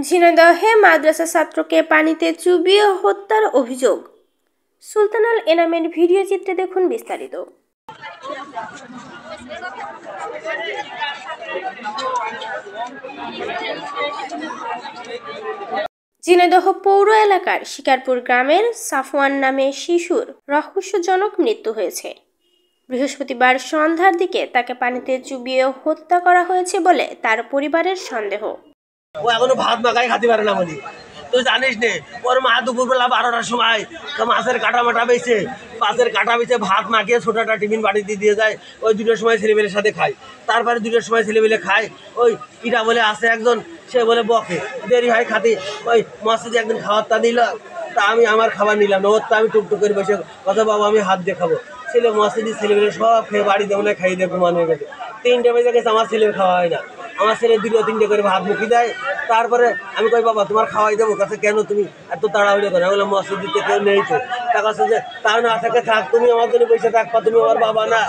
ঝিনাইদহে মাদ্রাসা ছাত্রকে পানিতে চুবিয়ে হত্যার অভিযোগ। সুলতানাল এনামের ভিডিও চিত্রে দেখুন বিস্তারিত। ঝিনাইদহ পৌর এলাকার শিকারপুর গ্রামের সাফওয়ান নামে শিশুর রহস্যজনক মৃত্যু হয়েছে। বৃহস্পতিবার সন্ধ্যার দিকে তাকে পানিতে চুবিয়ে হত্যা করা হয়েছে বলে তার পরিবারের সন্দেহ। ও এখনো ভাত মাখাই খাতে পারে না বলি, তুই জানিস নে ওর মা দুপুরবেলা 12টার সময় মাছের কাটা মাটা বেছে ভাত মাখিয়ে ছোটাটা টিফিন বাড়িতে দিয়ে যায়। ওই 2টার সময় ছেলেমেয়ের সাথে খায়, তারপরে 2টার সময় ছেলেমেয়ে খায়। ওই ইটা বলে আসে একজন, সে বলে বকে দেরি হয় খাতে। ওই মসজিদে একদিন খাবারটা দিল, তা আমি আমার খাবার নিলাম না, ওর তো আমি টুকটুক করে বসে কথা বাবা আমি হাত দিয়ে খাবো। ছেলে মসজিদের ছেলেমেয়ে সব খেয়ে বাড়িতে মনে খাইয়ে দিয়ে ঘুমানো হয়ে গেছে। 3টে বেজে গেছে, আমার ছেলের খাওয়া হয় না। আমার ছেলে 2-3টে করে ভাত মুখি দেয়। তারপরে আমি কই বাবা তোমার খাওয়াই দেবো, কাছে কেন তুমি এত তাড়াহুড়ো করো? আমি বললাম মসজিদ দিতে কেউ নেই তো। তার কাছে যে তার না থাকে থাক, তুমি আমার জন্য বসে থাকবা, তুমি আমার বাবা না,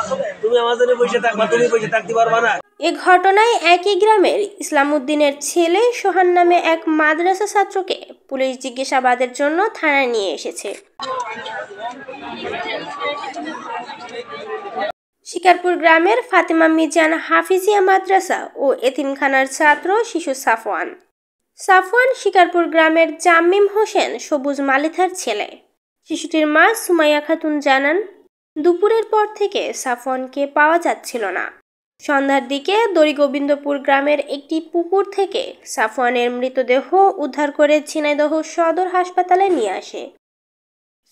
তুমি আমার জন্য বসে থাকবা, তুমি বসে থাকতে পারবা না। এ ঘটনায় একই গ্রামের ইসলাম উদ্দিনের ছেলে সোহান নামে এক মাদ্রাসা ছাত্রকে পুলিশ জিজ্ঞাসাবাদের জন্য থানায় নিয়ে এসেছে। শিকারপুর গ্রামের ফাতেমা মিজান হাফিজিয়া মাদ্রাসা ও এতিমখানার ছাত্র শিশু সাফওয়ান শিকারপুর গ্রামের জামিম হোসেন সবুজ মালিথার ছেলে। শিশুটির মা সুমাইয়া খাতুন জানান, দুপুরের পর থেকে সাফওয়ানকে পাওয়া যাচ্ছিল না। সন্ধ্যার দিকে দড়িগোবিন্দপুর গ্রামের একটি পুকুর থেকে সাফওয়ানের মৃতদেহ উদ্ধার করে ঝিনাইদহ সদর হাসপাতালে নিয়ে আসে।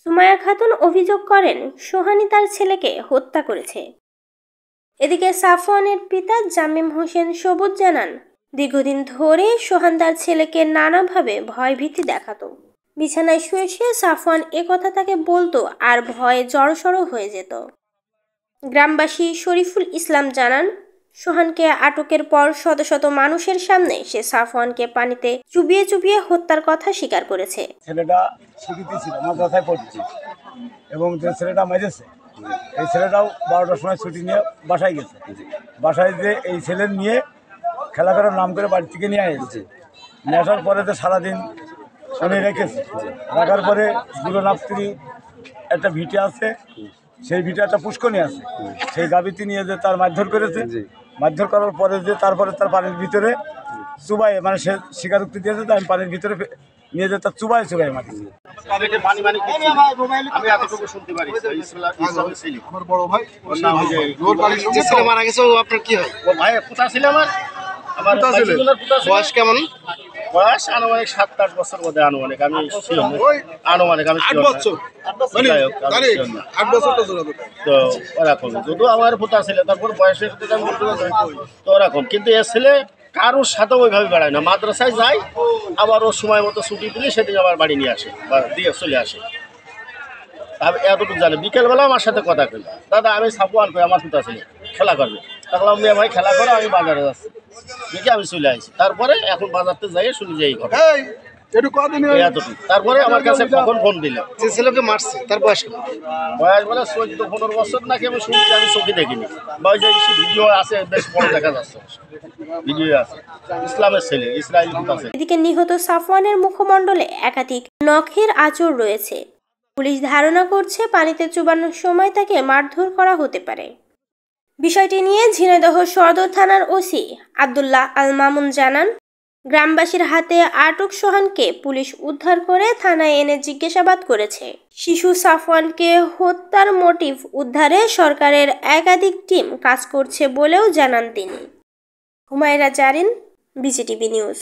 সুমাইয়া খাতুন অভিযোগ করেন সোহানি তার ছেলেকে হত্যা করেছে। এদিকে সাফওয়ানের পিতা জামিম হোসেন সবুজ জানান, দীর্ঘদিন ধরে সোহান তার ছেলেকে নানাভাবে ভয়ভীতি দেখাতো। বিছানায় শুয়ে শুয়ে সাফওয়ান একথা তাকে বলতো আর ভয়ে জড়সড় হয়ে যেত। গ্রামবাসী শরীফুল ইসলাম জানান, সোহানকে আটকের পর শত শত মানুষের সামনে সে সাফওয়ানকে পানিতে চুবিয়ে চুবিয়ে হত্যার কথা স্বীকার করেছে। ছেলেটা ছুটিতে ছিল, মাদ্রাসায় পড়ছে, এবং যে ছেলেটা মেরেছে এই ছেলেটাও 12টার সময় ছুটি নিয়ে বাসায় গেছে। বাসায় যে এই ছেলের নিয়ে খেলা করার নাম করে বাড়ি থেকে নিয়ে এসেছে। নিয়ে আসার পরে তো সারাদিন উনি রেখেছে। রাখার পরে গুরুনাথপুরি একটা ভিটে আছে, সেই ভিটে একটা পুষ্করণী আছে, সেই গাবিতে নিয়ে যে তার মারধর করেছে। মারধর করার পরে যে তারপরে তার পানির ভিতরে চুবাই, মানে সে স্বীকারোক্তি দিয়েছে যে আমি পানির ভিতরে নিয়ে যে তার চুবাই মারিছে। আমি এতটুকু শুনতে পারি। আমার বড় ভাই মারা গেছে, আপনার কি হয়? ও ভাই পুতা ছিল আমার বয়স কেমন? বয়স আনুমানিক 7-8 বছর মধ্যে, আনুমানিক আমি আনুমানিক আমি 8 বছর তো ওরকম। যদিও আমার পুতা ছিল, তারপর বয়সের আমি বলতে পারছি তো ওরকম। কিন্তু এ ছেলে কারোর সাথে ওইভাবে বেড়ায় না, মাদ্রাসায় যায়, আবার ও সময় মতো ছুটি দিলে সেদিন আবার বাড়ি নিয়ে আসে বা দিয়ে চলে আসে। আমি এতটুকু জানি। বিকেলবেলা আমার সাথে কথা কই, দাদা আমি সাফওয়ান কই আমার পুতা ছেলে খেলা করবে। তখন মেয়ে ভাই খেলা করো, আমি বাজারে যাচ্ছি, দেখি আমি চলে আসি। তারপরে এখন বাজারতে যাই শুনি যে এই ঘটনা। তারপরে আমার কাছে কখন ফোন দিল যে ছেলেকে মারছে, তার বয়স বলে 14-15 বছর নাকি আমি শুনছি, আমি চোখে দেখিনি। বা ওই যে ভিডিও আছে, বেশ বড় দেখা যাচ্ছে, ভিডিও আছে। ইসলামের ছেলে, ইসরায়েল। এদিকে নিহত সাফওয়ানের মুখমণ্ডলে একাধিক নখের আঁচড় রয়েছে। পুলিশ ধারণা করছে পানিতে চুবানোর সময় তাকে মারধর করা হতে পারে। বিষয়টি নিয়ে ঝিনাইদহ সদর থানার ওসি আব্দুল্লাহ আল মামুন জানান, গ্রামবাসীর হাতে আটক সোহানকে পুলিশ উদ্ধার করে থানায় এনে জিজ্ঞাসাবাদ করেছে। শিশু সাফওয়ানকে হত্যার মোটিভ উদ্ধারে সরকারের একাধিক টিম কাজ করছে বলেও জানান তিনি। Humaira Zarin, BGTV news.